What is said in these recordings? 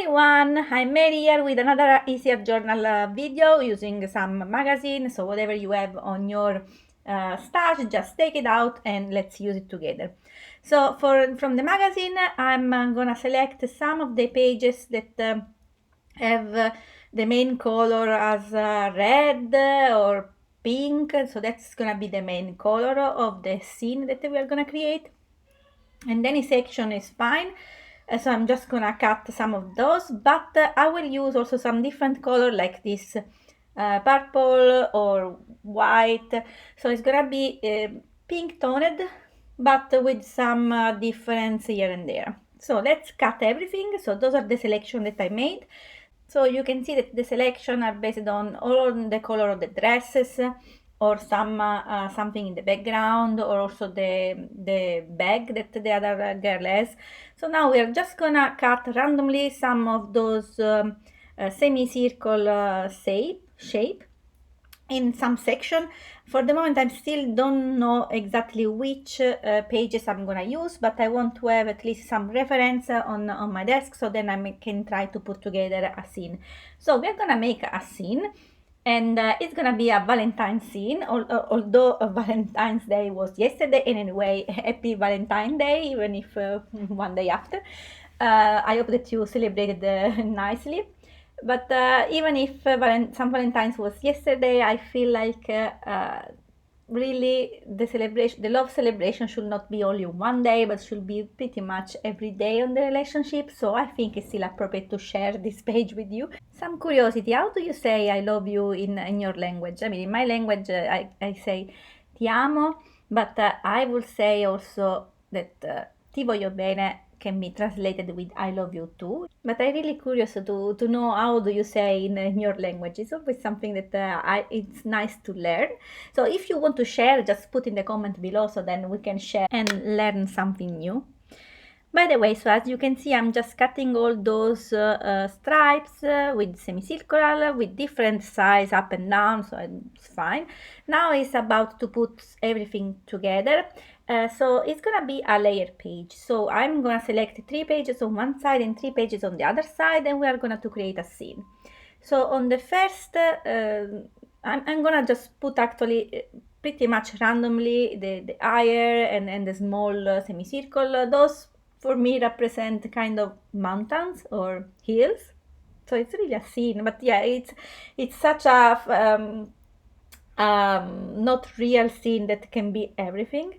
everyone, I'm Mary here with another easier journal video using some magazine. So whatever you have on your stash, just take it out and let's use it together. So from the magazine, I'm gonna select some of the pages that have the main color as red or pink. So that's gonna be the main color of the scene that we are gonna create. And any section is fine. So I'm just gonna cut some of those, but I will use also some different color like this purple or white. So it's gonna be pink toned, but with some difference here and there. So let's cut everything. So those are the selection that I made. So you can see that the selection are based on all the color of the dresses, or something in the background, or also the bag that the other girl has. So now we are just gonna cut randomly some of those semicircle shape in some section. For the moment I still don't know exactly which pages I'm gonna use, but I want to have at least some reference on my desk, so then I can try to put together a scene. So we're gonna make a scene, and it's gonna be a Valentine scene, although Valentine's Day was yesterday, and anyway, happy Valentine Day, even if one day after. I hope that you celebrated nicely. But even if St. Valentine's was yesterday, I feel like really the love celebration should not be only one day, but should be pretty much every day on the relationship. So I think it's still appropriate to share this page with you. Some curiosity: how do you say "I love you" in your language? I mean, in my language, I say "ti amo," but I will say also that "ti voglio bene" can be translated with "I love you too." But I'm really curious to know how do you say in your language. It's always something that it's nice to learn. So if you want to share, just put in the comment below, so then we can share and learn something new. By the way, so as you can see, I'm just cutting all those stripes with semicircular, with different size up and down, so it's fine. Now it's about to put everything together. So it's gonna be a layer page. So I'm gonna select 3 pages on one side and 3 pages on the other side, and we are gonna to create a scene. So on the first, I'm gonna just put actually pretty much randomly the higher and the small semicircle. Those for me represent kind of mountains or hills. So it's really a scene, but yeah, it's such a not real scene that can be everything.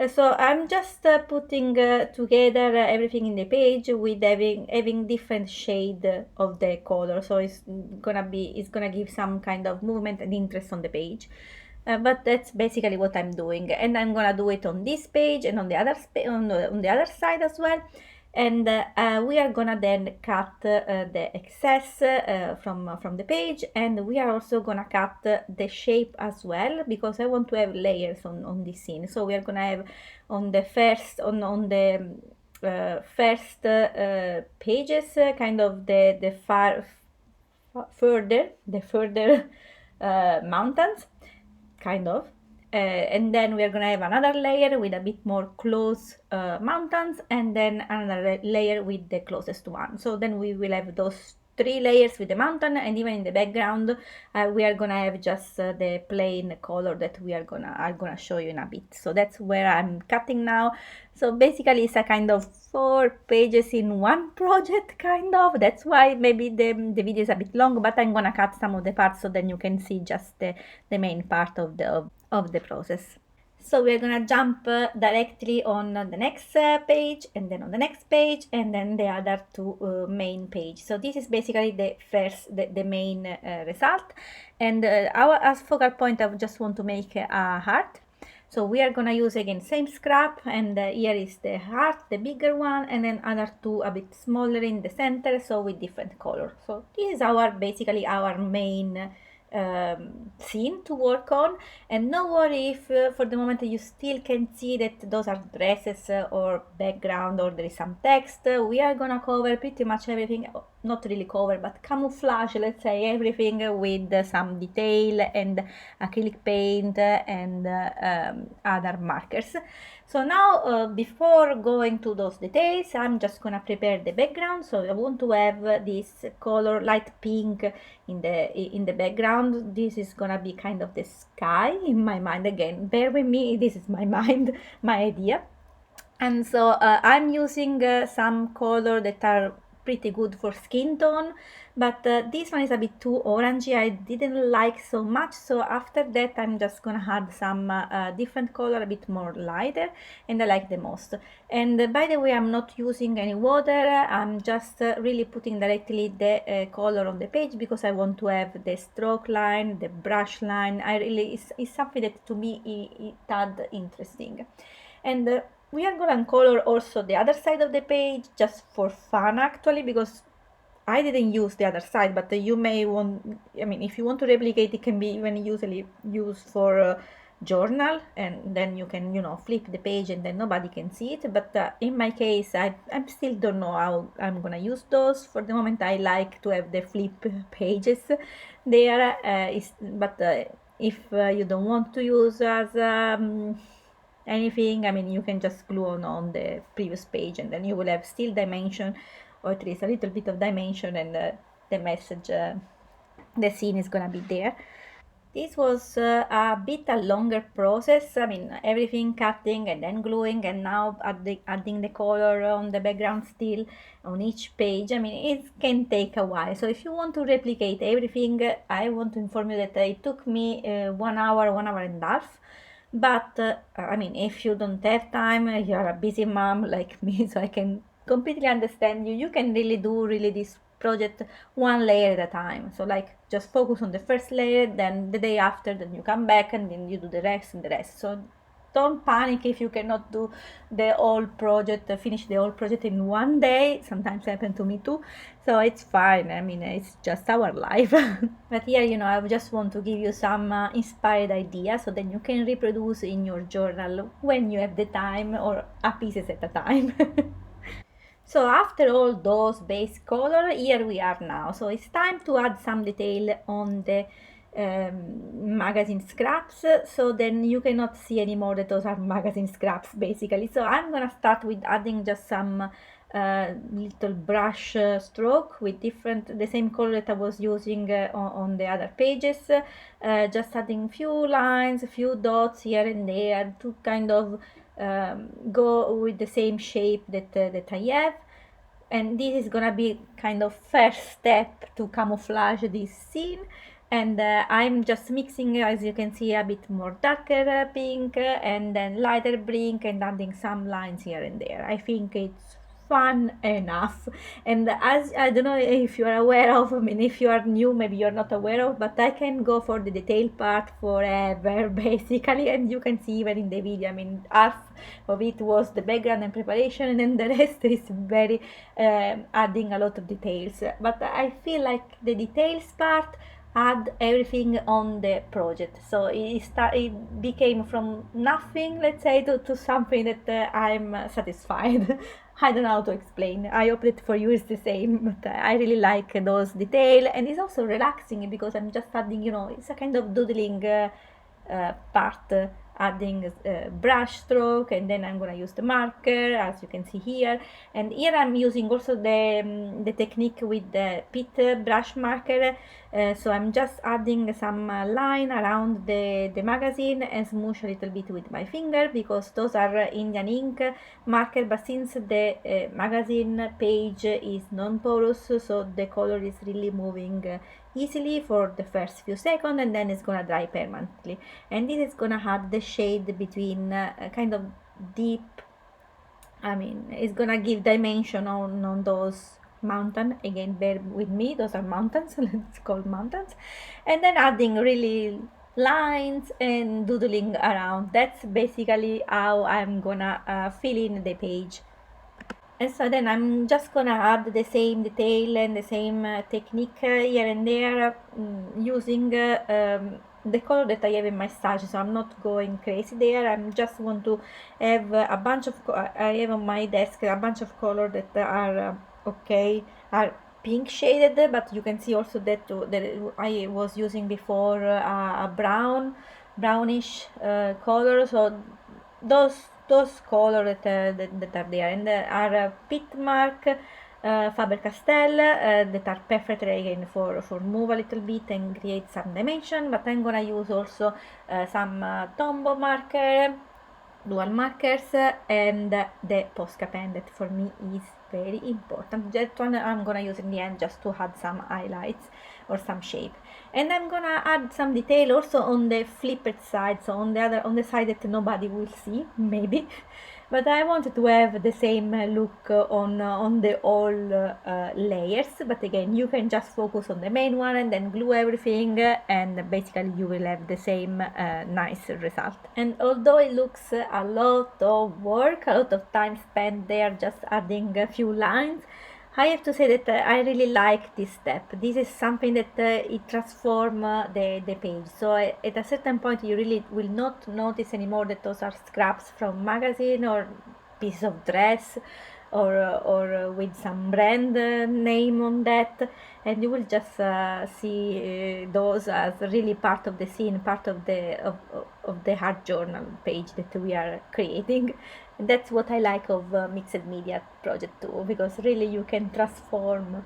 So I'm just putting together everything in the page with having different shade of the color. So it's gonna give some kind of movement and interest on the page. But that's basically what I'm doing, and I'm gonna do it on this page and on the other on the other side as well. And we are gonna then cut the excess from the page, and we are also gonna cut the shape as well, because I want to have layers on this scene. So we are gonna have on the first first pages kind of the further mountains, kind of. And then we are gonna have another layer with a bit more close mountains, and then another layer with the closest one. So then we will have those 3 layers with the mountain, and even in the background we are gonna have just the plain color that I'm gonna show you in a bit. So that's where I'm cutting now. So basically it's a kind of 4 pages in one project, kind of. That's why maybe the video is a bit long, but I'm gonna cut some of the parts so then you can see just the main part of the process. So we're gonna jump directly on the next page, and then on the next page, and then the other 2 main page. So this is basically the main result. And as focal point, I just want to make a heart. So we are gonna use again same scrap, and here is the heart, the bigger one, and then other 2 a bit smaller in the center, so with different color. So this is basically our main scene to work on. And no worry if for the moment you still can see that those are dresses or background, or there is some text. We are gonna cover pretty much everything not really cover, but camouflage, let's say, everything with some detail and acrylic paint and other markers. So now, before going to those details, I'm just gonna prepare the background. So I want to have this color light pink in the background. This is gonna be kind of the sky in my mind. Again, bear with me, this is my mind, my idea. And so I'm using some color that are pretty good for skin tone, but this one is a bit too orangey. I didn't like so much, so after that I'm just gonna add some different color, a bit more lighter, and I like the most. And by the way, I'm not using any water. I'm just really putting directly the color on the page because I want to have the stroke line, the brush line. It's something that to me it had interesting. And we are gonna color also the other side of the page just for fun, actually, because I didn't use the other side, but you may want, I mean, if you want to replicate, it can be even usually used for journal, and then you can, flip the page and then nobody can see it. But in my case, I still don't know how I'm gonna use those. For the moment, I like to have the flip pages there, but if you don't want to use as anything, I mean, you can just glue on the previous page, and then you will have still dimension, or at least a little bit of dimension, and the message, the scene is gonna be there. This was a bit a longer process. I mean, everything cutting and then gluing, and now adding the color on the background still on each page. I mean, it can take a while. So if you want to replicate everything, I want to inform you that it took me 1 hour, 1 hour and a half. But I mean, if you don't have time, you're a busy mom like me, so I can completely understand you. You can really do this project one layer at a time. So like just focus on the first layer, then the day after, then you come back and then you do the rest and the rest. So don't panic if you cannot do the whole project, finish the whole project in one day. Sometimes happen to me too. So it's fine. I mean, it's just our life. But here, I just want to give you some inspired ideas so then you can reproduce in your journal when you have the time, or a pieces at a time. So after all those base color, here we are now. So it's time to add some detail on the magazine scraps. So then you cannot see anymore that those are magazine scraps basically. So I'm gonna start with adding just some little brush stroke with the same color that I was using on the other pages. Just adding few lines, a few dots here and there to kind of go with the same shape that I have. And this is gonna be kind of first step to camouflage this scene. And I'm just mixing, as you can see, a bit more darker pink and then lighter pink, and adding some lines here and there. I think it's fun enough. And as I don't know if you are aware of, I mean, if you are new, maybe you're not aware of, but I can go for the detail part forever basically, and you can see even in the video, I mean, half of it was the background and preparation, and then the rest is very adding a lot of details. But I feel like the details part add everything on the project. So it became from nothing, let's say, to something that I'm satisfied. I don't know how to explain. I hope that for you it's the same, but I really like those details, and it's also relaxing because I'm just adding, it's a kind of doodling part, adding brush stroke, and then I'm gonna use the marker, as you can see here. And here I'm using also the technique with the pit brush marker. So I'm just adding some line around the magazine and smoosh a little bit with my finger, because those are Indian ink marker, but since the magazine page is non-porous, so the color is really moving easily for the first few seconds, and then it's gonna dry permanently. And this is gonna add the shade between kind of deep, I mean, it's gonna give dimension on those mountain. Again, bear with me, those are mountains. Let's call mountains. And then adding really lines and doodling around. That's basically how I'm gonna fill in the page. And so then I'm just gonna add the same detail and the same technique here and there, using the color that I have in my stash. So I'm not going crazy there. I'm just want to have a bunch of I have on my desk a bunch of color that are okay, are pink shaded, but you can see also that I was using before a brownish color. So those colors that are there and are Pitmark, Faber-Castell, that are perfect again for move a little bit and create some dimension. But I'm gonna use also some Tombow marker, dual markers, and the Posca pen that for me is very important. That one I'm gonna use in the end just to add some highlights or some shape. And I'm gonna add some detail also on the flipped side, so on the side that nobody will see, maybe. But I wanted to have the same look on the all layers. But again, you can just focus on the main one and then glue everything, and basically you will have the same nice result. And although it looks a lot of work, a lot of time spent there just adding a few lines, I have to say that I really like this step. This is something that it transforms the page. So at a certain point you really will not notice anymore that those are scraps from magazine or pieces of dress or with some brand name on that, and you will just see those as really part of the scene, part of the art journal page that we are creating. And that's what I like of mixed media project too, because really you can transform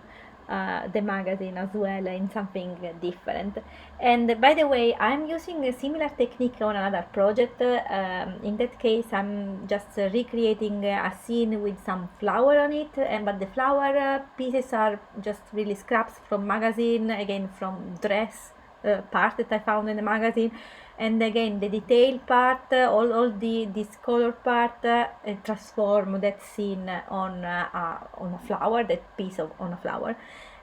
the magazine as well in something different. And by the way, I'm using a similar technique on another project. In that case, I'm just recreating a scene with some flower on it, but the flower pieces are just really scraps from magazine, again from dress part that I found in the magazine. And again, the detail part, all this color part, transform that scene on a flower, that piece on a flower.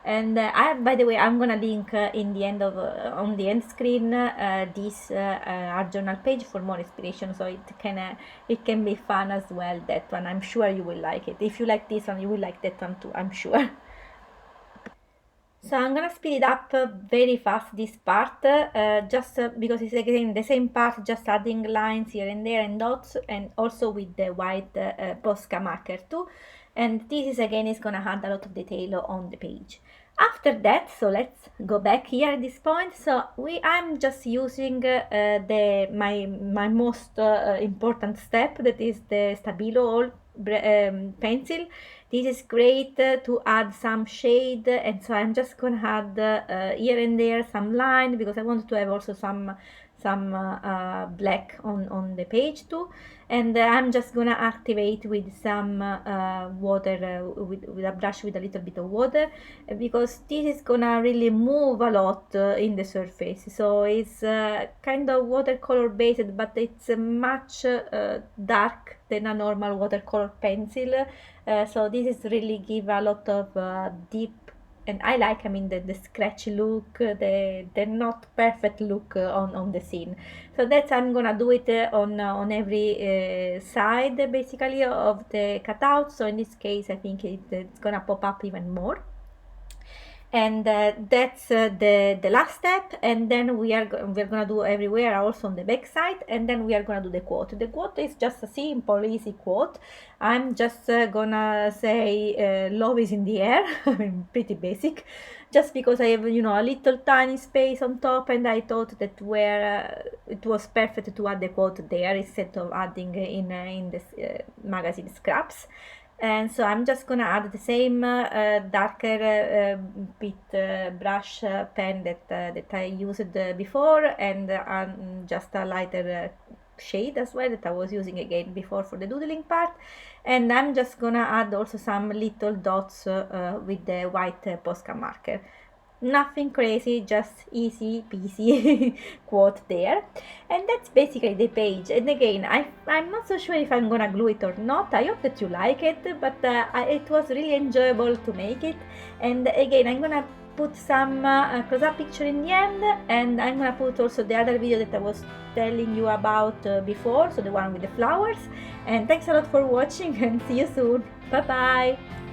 And by the way, I'm gonna link in the end of on the end screen this art journal page for more inspiration. So it can be fun as well. That one, I'm sure you will like it. If you like this one, you will like that one too, I'm sure. So I'm gonna speed it up very fast, this part, just because it's again the same part, just adding lines here and there and dots, and also with the white Posca marker too. And this is again is gonna add a lot of detail on the page. After that, so let's go back here at this point. So I'm just using my most important step, that is the Stabilo all pencil. This is great to add some shade, and so I'm just gonna add here and there some line, because I wanted to have also some black on the page too. And I'm just gonna activate with some water, with a brush with a little bit of water, because this is gonna really move a lot in the surface. So it's kind of watercolor based, but it's much dark than a normal watercolor pencil. So this is really give a lot of deep, and I like, I mean, the scratchy look, the not perfect look on the scene. So that's, I'm gonna do it on every side basically of the cutout. So in this case, I think it's gonna pop up even more. And that's the last step. And then we're gonna do everywhere, also on the back side, and then we are gonna do the quote. The quote is just a simple, easy quote. I'm just gonna say love is in the air. Pretty basic, just because I have, you know, a little tiny space on top, and I thought that where it was perfect to add the quote there instead of adding in this magazine scraps. And so I'm just gonna add the same darker bit brush pen that I used before, and just a lighter shade as well that I was using again before for the doodling part. And I'm just gonna add also some little dots with the white Posca marker. Nothing crazy, just easy peasy quote there. And that's basically the page. And again, I'm not so sure if I'm gonna glue it or not. I hope that you like it, but it was really enjoyable to make it. And again, I'm gonna put some close-up picture in the end, and I'm gonna put also the other video that I was telling you about before, so the one with the flowers. And thanks a lot for watching, and see you soon. Bye bye.